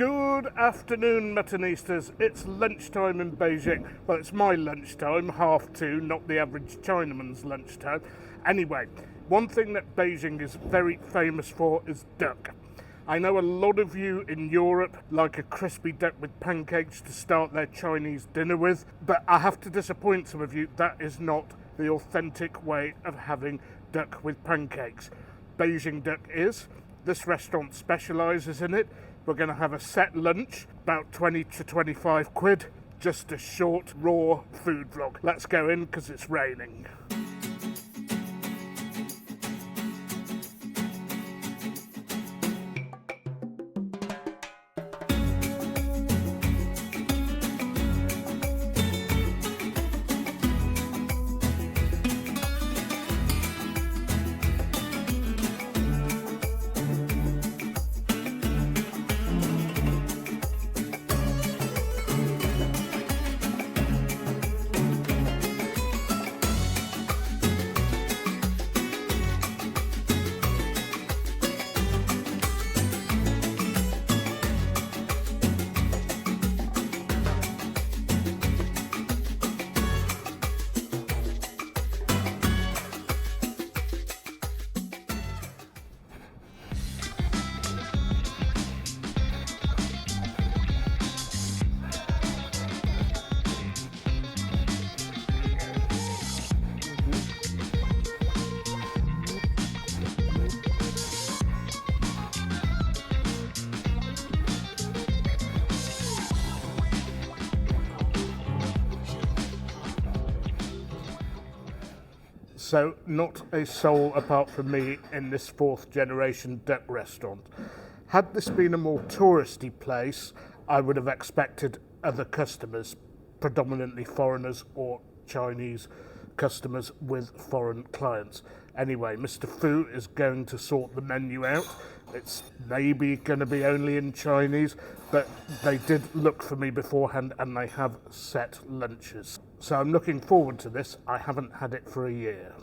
Good afternoon, Muttonistas. It's lunchtime in Beijing. Well, it's my lunchtime, 2:30, not the average Chinaman's lunchtime. Anyway, one thing that Beijing is very famous for is duck. I know a lot of you in Europe like a crispy duck with pancakes to start their Chinese dinner with, but I have to disappoint some of you, that is not the authentic way of having duck with pancakes. Beijing Duck is. This restaurant specialises in it. We're going to have a set lunch, about 20 to 25 quid, just a short, raw food vlog. Let's go in because it's raining. So, not a soul apart from me in this fourth generation duck restaurant. Had this been a more touristy place, I would have expected other customers, predominantly foreigners or Chinese customers with foreign clients. Anyway, Mr. Fu is going to sort the menu out. It's maybe going to be only in Chinese, but they did look for me beforehand and they have set lunches. So I'm looking forward to this. I haven't had it for a year.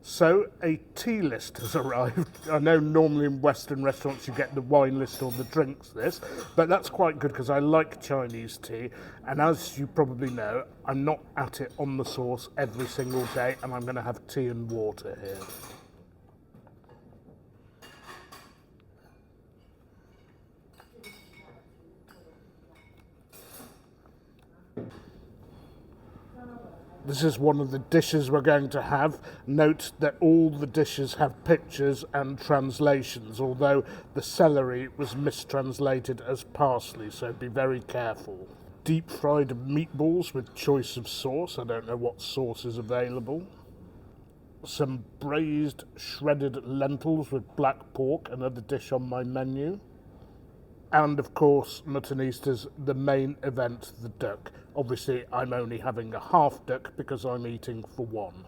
So a tea list has arrived. I know normally in Western restaurants you get the wine list or the drinks list, but that's quite good because I like Chinese tea. And as you probably know, I'm not at it on the sauce every single day, and I'm going to have tea and water here. This is one of the dishes we're going to have. Note that all the dishes have pictures and translations, although the celery was mistranslated as parsley, so be very careful. Deep fried meatballs with choice of sauce. I don't know what sauce is available. Some braised shredded lentils with black pork, another dish on my menu. And of course, Muttonistas, the main event, the duck. Obviously, I'm only having a half duck because I'm eating for one.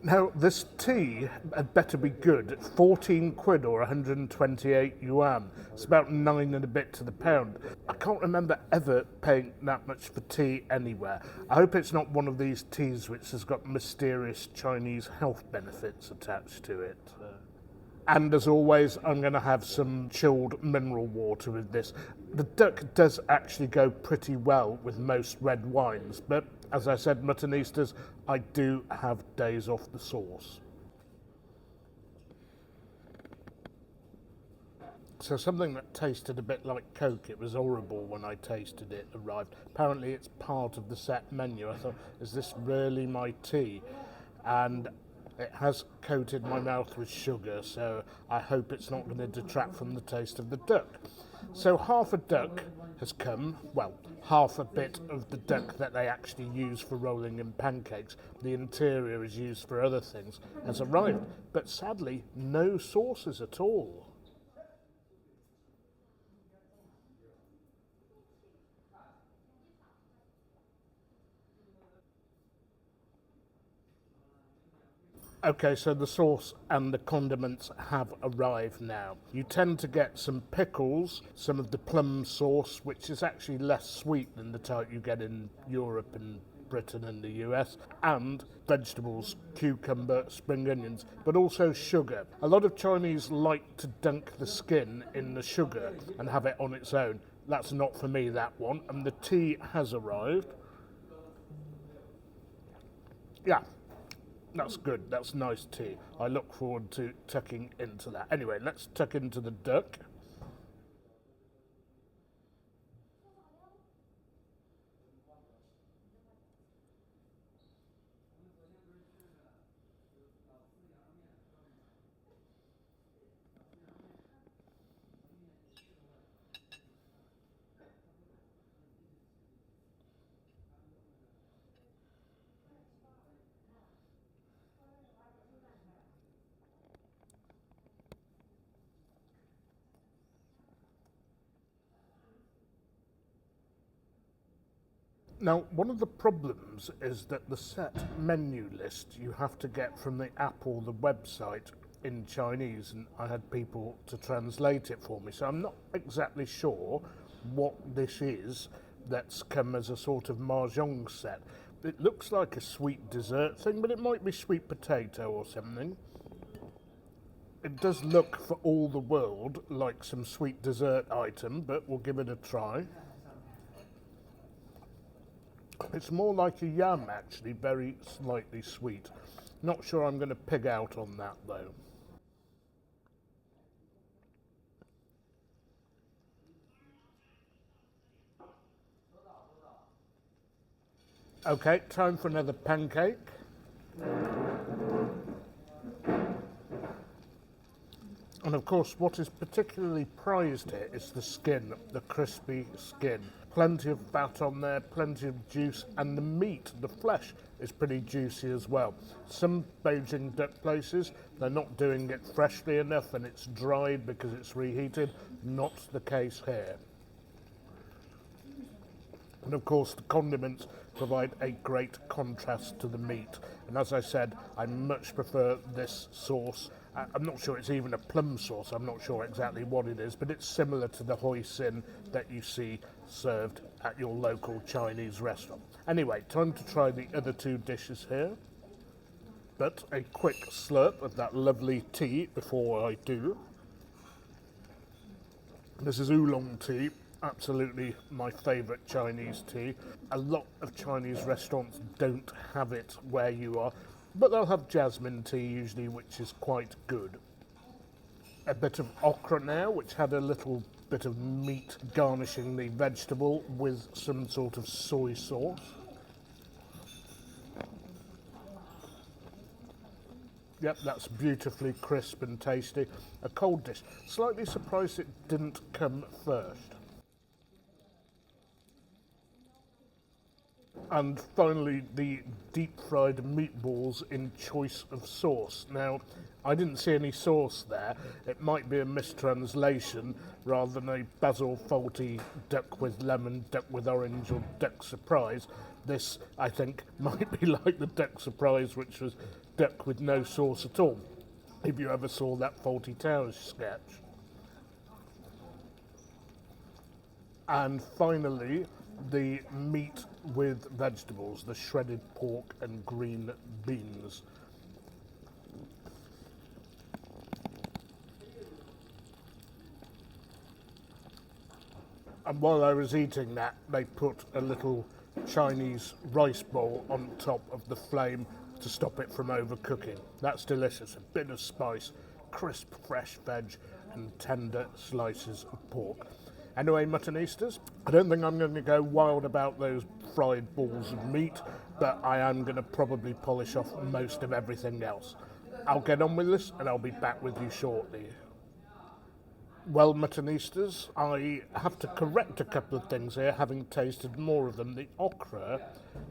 Now, this tea had better be good. 14 quid or 128 yuan. It's about 9 and a bit to the pound. I can't remember ever paying that much for tea anywhere. I hope it's not one of these teas which has got mysterious Chinese health benefits attached to it. And as always, I'm going to have some chilled mineral water with this. The duck does actually go pretty well with most red wines, but as I said, Muttonistas, I do have days off the sauce. So something that tasted a bit like Coke, it was horrible when I tasted it, arrived. Apparently it's part of the set menu. I thought, is this really my tea? And it has coated my mouth with sugar, so I hope it's not going to detract from the taste of the duck. So half a duck has come, well, half a bit of the duck that they actually use for rolling in pancakes. The interior is used for other things, has arrived, but sadly, no sauces at all. Okay, so the sauce and the condiments have arrived now. You tend to get some pickles, some of the plum sauce, which is actually less sweet than the type you get in Europe and Britain and the US, and vegetables, cucumber, spring onions, but also sugar. A lot of Chinese like to dunk the skin in the sugar and have it on its own. That's not for me, that one. And the tea has arrived. Yeah, that's good. That's nice tea. I look forward to tucking into that. Anyway, let's tuck into the duck. Now, one of the problems is that the set menu list you have to get from the app or the website in Chinese, and I had people to translate it for me, so I'm not exactly sure what this is that's come as a sort of mahjong set. It looks like a sweet dessert thing, but it might be sweet potato or something. It does look for all the world like some sweet dessert item, but we'll give it a try. It's more like a yam, actually, very slightly sweet. Not sure I'm going to pig out on that, though. Okay, time for another pancake. And of course, what is particularly prized here is the skin, the crispy skin. Plenty of fat on there, plenty of juice, and the meat, the flesh, is pretty juicy as well. Some Beijing Duck places, they're not doing it freshly enough and it's dried because it's reheated. Not the case here. And of course, the condiments provide a great contrast to the meat. And as I said, I much prefer this sauce. I'm not sure it's even a plum sauce, I'm not sure exactly what it is, but it's similar to the hoisin that you see served at your local Chinese restaurant. Anyway, time to try the other two dishes here. But a quick slurp of that lovely tea before I do. This is oolong tea. Absolutely my favourite Chinese tea. A lot of Chinese restaurants don't have it where you are, but they'll have jasmine tea usually, which is quite good. A bit of okra now, which had a little bit of meat garnishing the vegetable with some sort of soy sauce. Yep, that's beautifully crisp and tasty. A cold dish. Slightly surprised it didn't come first. And finally, the deep-fried meatballs in choice of sauce. Now, I didn't see any sauce there. It might be a mistranslation rather than a basil faulty duck with lemon, duck with orange, or duck surprise. This, I think, might be like the duck surprise, which was duck with no sauce at all, if you ever saw that Faulty Towers sketch. And finally, the meat with vegetables, the shredded pork and green beans. And while I was eating that, they put a little Chinese rice bowl on top of the flame to stop it from overcooking. That's delicious. A bit of spice, crisp, fresh veg, and tender slices of pork. Anyway, Muttonistas, I don't think I'm going to go wild about those fried balls of meat, but I am going to probably polish off most of everything else. I'll get on with this and I'll be back with you shortly. Well, Muttonistas, I have to correct a couple of things here, having tasted more of them. The okra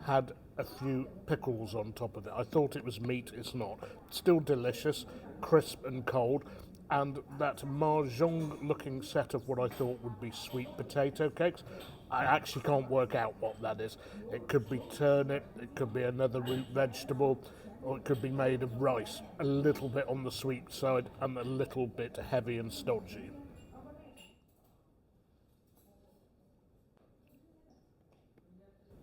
had a few pickles on top of it. I thought it was meat, it's not. Still delicious, crisp and cold. And that mahjong-looking set of what I thought would be sweet potato cakes, I actually can't work out what that is. It could be turnip, it could be another root vegetable, or it could be made of rice. A little bit on the sweet side and a little bit heavy and stodgy.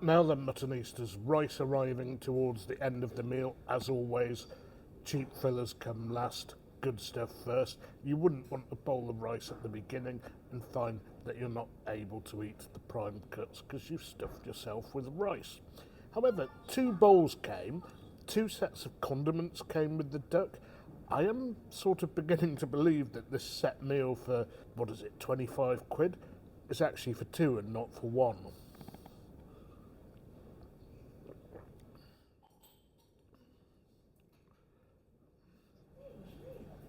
Now then, Muttonistas, rice arriving towards the end of the meal, as always. Cheap fillers come last, good stuff first. You wouldn't want a bowl of rice at the beginning and find that you're not able to eat the prime cuts because you've stuffed yourself with rice. However, 2 bowls came, 2 sets of condiments came with the duck. I am sort of beginning to believe that this set meal for, 25 quid, is actually for 2 and not for 1.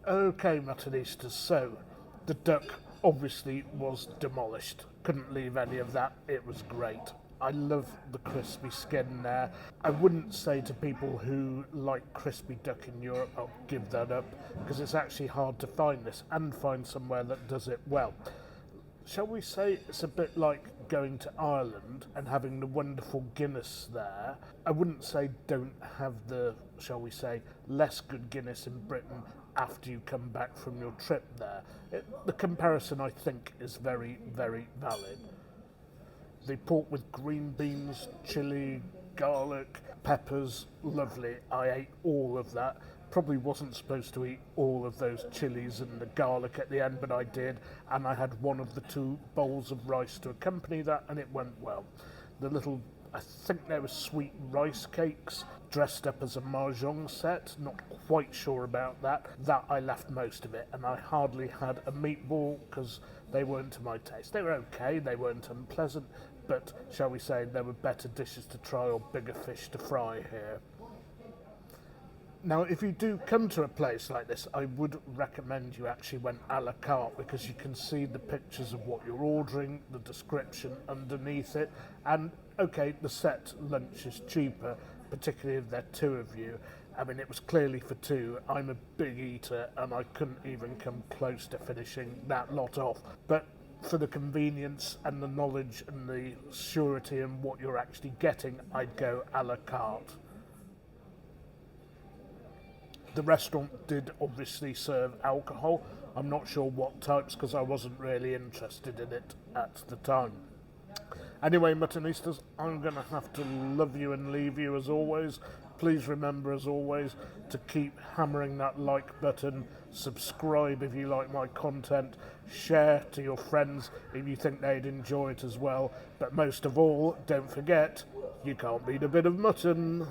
Okay, Muttonistas, so the duck obviously was demolished. Couldn't leave any of that, it was great. I love the crispy skin there. I wouldn't say to people who like crispy duck in Europe, I'll give that up, because it's actually hard to find this and find somewhere that does it well. Shall we say it's a bit like going to Ireland and having the wonderful Guinness there? I wouldn't say don't have the, shall we say, less good Guinness in Britain after you come back from your trip there. The comparison, I think, is very, very valid. The pork with green beans, chilli, garlic, peppers, lovely. I ate all of that. Probably wasn't supposed to eat all of those chilies and the garlic at the end, but I did, and I had one of the 2 bowls of rice to accompany that, and it went well. The little, I think there were sweet rice cakes dressed up as a mahjong set, not quite sure about that. That I left most of it, and I hardly had a meatball because they weren't to my taste. They were okay, they weren't unpleasant, but shall we say there were better dishes to try or bigger fish to fry here. Now, if you do come to a place like this, I would recommend you actually went a la carte because you can see the pictures of what you're ordering, the description underneath it, and okay, the set lunch is cheaper, particularly if there are 2 of you. I mean, it was clearly for 2. I'm a big eater and I couldn't even come close to finishing that lot off. But for the convenience and the knowledge and the surety in what you're actually getting, I'd go a la carte. The restaurant did obviously serve alcohol. I'm not sure what types because I wasn't really interested in it at the time. Anyway, Muttonistas, I'm going to have to love you and leave you as always. Please remember, as always, to keep hammering that like button, subscribe if you like my content, share to your friends if you think they'd enjoy it as well. But most of all, don't forget, you can't beat a bit of mutton.